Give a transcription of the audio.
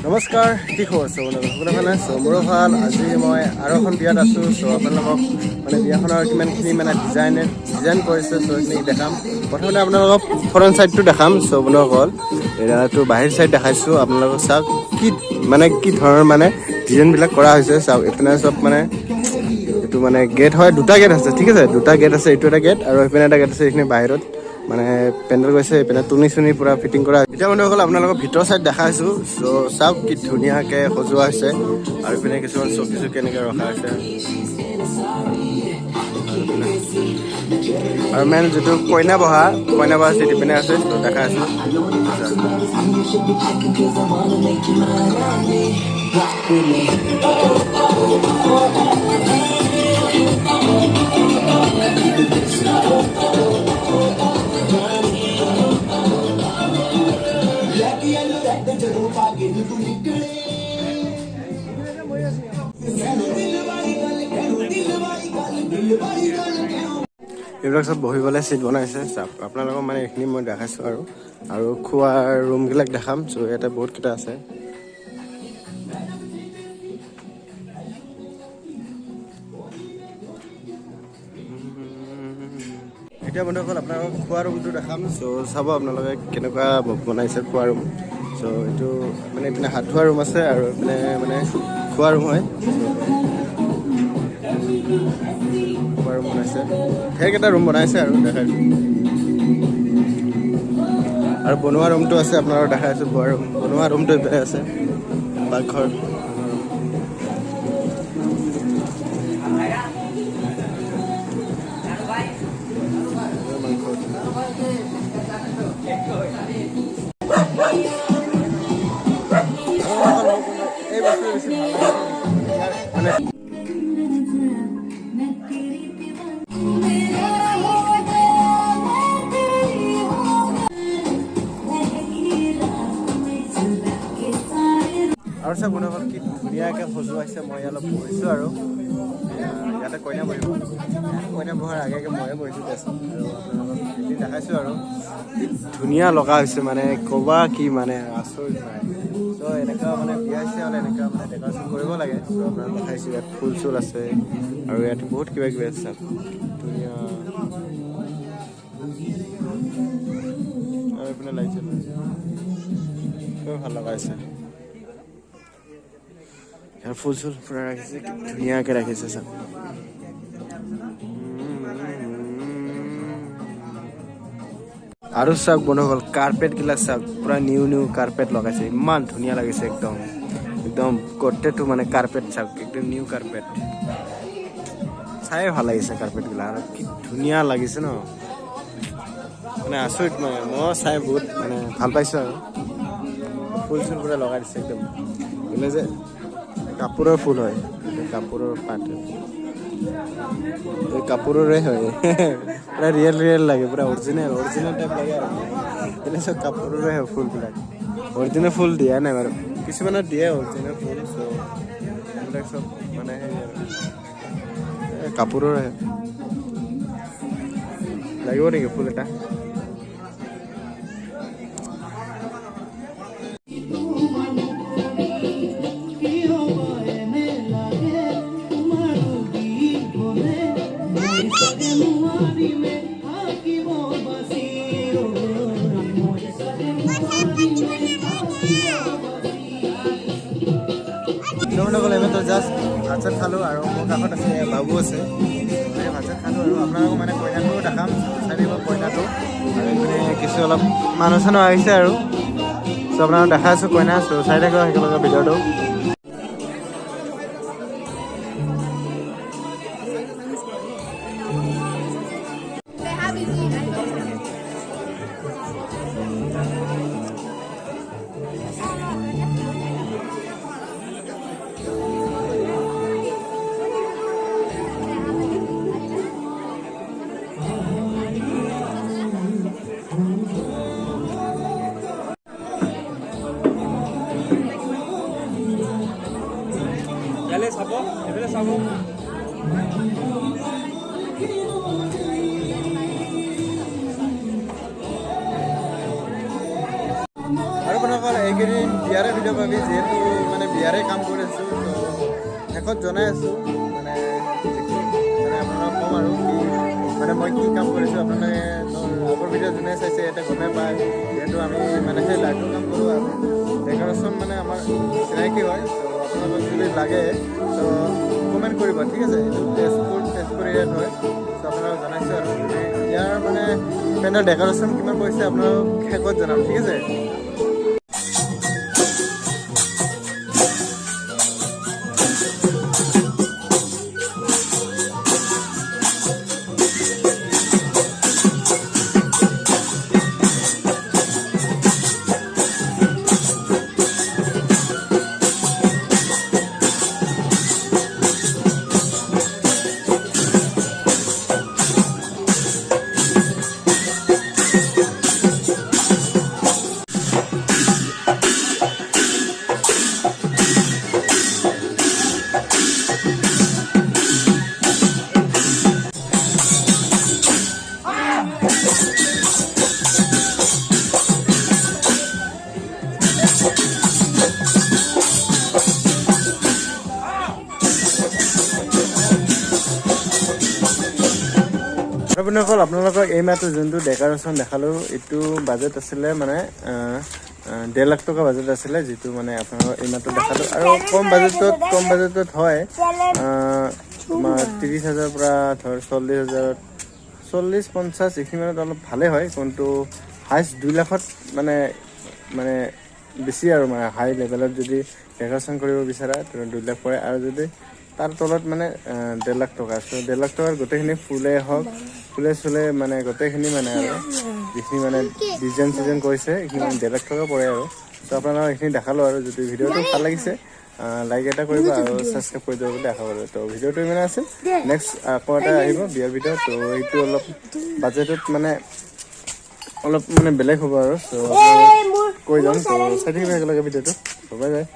নমস্কাৰ, কি খবৰ সকলোৰে ভালে? মোৰো ভাল। আজি মই আৰু এখন বিয়াত আছোঁ। আপোনালোকক বিয়াখনৰ কিমানখিনি ডিজাইন কৰিছে সেইখিনি দেখাম। প্ৰথমতে আপোনালোকক ফ্ৰণ্ট ছাইডটো দেখাম। আপোনালোকক এতিয়াতো বাহিৰ ছাইড দেখাইছোঁ। আপোনালোকক চাওক কি ধৰণৰ ডিজাইনবিলাক কৰা হৈছে। চাওক এইপিনে চব এইটো গেট হয়, দুটা গেট আছে, ঠিক আছে, দুটা গেট আছে। এইটো এটা গেট আৰু সেইপিনে এটা গেট আছে। এইখিনি বাহিৰত পেণ্ডেল গৈছে, এইপিনে তুনি পুৰা ফিটিং কৰা। এতিয়া হ'ল আপোনালোকক ভিতৰ চাইড দেখাইছোঁ। চাওক কি ধুনীয়াকৈ সজোৱা হৈছে আৰু এইপিনে কিছুমান চকী এনেকৈ ৰখা হৈছে। আৰু মেইন যিটো কইনা বহা চিট ইপিনে আছে, দেখাই আছোঁ। এইবিলাক চব বহিবলৈ চিট বনাইছে। চাওক আপোনালোকক এইখিনি মই দেখাইছোঁ আৰু খোৱাৰ ৰুমবিলাক দেখাম। ইয়াতে বহুতকেইটা আছে। এতিয়া বন্ধুসকল আপোনালোকক খোৱা ৰুমটো দেখাম। চাব আপোনালোকে কেনেকুৱা বনাইছে খোৱা ৰুম। এইটো এইপিনে হাত ধোৱা ৰুম আছে আৰু এইপিনে খোৱা ৰুম হয়। খোৱা ৰুম বনাইছে, সেইকেইটা ৰুম বনাইছে আৰু দেখাইছোঁ। আৰু বনোৱা ৰুমটো আছে, আপোনালোকক দেখাইছোঁ। বনোৱা ৰুমটো এইপিনে আছে, পাকঘৰ। এই বস্তু বেছি ভাল লাগে আৰু চাওক বন্ধুসকল কি ধুনীয়াকৈ সজোৱাইছে। মই অলপ বহিছোঁ আৰু ইয়াতে কইনা বহিব। কইনা বহাৰ আগে ময়ে বহিছোঁ দেচোন। আৰু আপোনালোকক দেখাইছোঁ আৰু ধুনীয়া লগা হৈছে, ক'বা কি আচৰিত এনেকুৱা বিয়া চিয়া হ'লে এনেকুৱা ডেক'ৰেশ্যন কৰিব লাগে। আপোনালোকক দেখাইছোঁ। ইয়াত ফুল চুল আছে আৰু ইয়াত বহুত কিবা কিবি আছে। ধুনীয়া আৰু এইপিনে লাইট চাইট ভাল লগাইছে। ফুল চুল পুৰা ৰাখিছে, ধুনীয়াকৈ ৰাখিছে চাওক। আৰু চাওক বন্ধুসকল কাৰ্পেটবিলাক চাওক, পুৰা নিউ কাৰ্পেট লগাইছে। ইমান ধুনীয়া লাগিছে, একদম গোটেইটো কাৰ্পেট চাওক, একদম নিউ কাৰ্পেট। চাই ভাল লাগিছে কাৰ্পেটবিলাক, আৰু কি ধুনীয়া লাগিছে ন, আচৰিত। মই চাই বহুত ভাল পাইছোঁ আৰু ফুল চুল পুৰা লগাই দিছে একদম। যে কাপোৰৰ ফুল হয়, কাপোৰৰ পাত, এই কাপোৰৰে হয়। পুৰা ৰিয়েল লাগে, পুৰা অৰিজিনেল টাইপ লাগে আৰু এনে চব কাপোৰৰে হয় ফুলবিলাক। অৰিজিনেল ফুল দিয়া নাই বাৰু, কিছুমানত দিয়ে অৰিজিনেল ফুল। এইবিলাক চব কাপোৰৰে লাগিব নেকি ফুল এটা? জাষ্ট ভাত চাত খালোঁ আৰু মোৰ কাষত আছে বাবু আছে। ভাত চাত খালোঁ আৰু আপোনালোকক কইনাটো দেখাম। চাই দিব কইনাটো, আৰু এইপিনে কিছু অলপ মানুহ চানুহ আহিছে আৰু আপোনালোকক দেখাইছোঁ কইনা। চাই থাকক একেলগে ভিডিঅ'টো। চাব এইফালে চাব। আৰু বন্ধুসকল এইকেইদিন বিয়াৰে ভিডিঅ' পাবি যিহেতু মানে বিয়াৰে কাম কৰি আছোঁ তো শেষত জনাই আছোঁ মানে মানে আপোনালোকক ক'ম আৰু কি মানে মই কি কাম কৰিছোঁ আপোনালোকে আগৰ ভিডিঅ' যোনে চাইছে ইয়াতে গমেই পায় যিহেতু আমি মানে সেই লাইটৰ কাম কৰোঁ আৰু ডেক'ৰেশ্যন মানে আমাৰ চিনাকি হয় তো আপোনালোকক যদি লাগে তো কমেণ্ট কৰিব ঠিক আছে এইটো তেজপুৰ এৰিয়াত হয় তো আপোনালোকক জনাইছোঁ আৰু ইয়াৰ মানে পেণ্ডেল ডেক'ৰেশ্যন কিমান কৰিছে আপোনালোকক শেষত জনাম ঠিক আছে বন্ধুসকল আপোনালোকক এই মাহটো যোনটো ডেক'ৰেশ্যন দেখালোঁ এইটো বাজেট আছিলে মানে 1.5 লাখ টকা বাজেট আছিলে যিটো মানে আপোনালোকক এই মাহটো দেখালোঁ আৰু কম বাজেটত হয় তোমাৰ 30,000 পৰা ধৰ 40,000 40-50 এইখিনিমানত অলপ ভালেই হয় কিন্তু হাইষ্ট 2 লাখত মানে মানে বেছি আৰু মানে হাই লেভেলত যদি ডেক'ৰেশ্যন কৰিব বিচাৰা তো 2 লাখ পৰে আৰু যদি তাৰ তলত মানে 1.5 লাখ টকা চ' 1.5 লাখ টকাৰ গোটেইখিনি ফুলে হওক ফুলে চুলে মানে গোটেইখিনি মানে আৰু যিখিনি মানে ডিজাইন কৰিছে এইখিনি 1.5 লাখ টকা পৰে আৰু চ' আপোনালোকক এইখিনি দেখালোঁ আৰু যদি ভিডিঅ'টো ভাল লাগিছে লাইক এটা কৰিব আৰু ছাবস্ক্ৰাইব কৰি দিব বুলি আশা কৰোঁ তো ভিডিঅ'টো ইমানে আছিল নেক্সট আকৌ এটা আহিব বিয়াৰ ভিডিঅ' তো এইটো অলপ বাজেটত মানে অলপ মানে বেলেগ হ'ব আৰু চ' কৈ যাম তো চাই থাকিব একেলগে ভিডিঅ'টো হ'ব যায়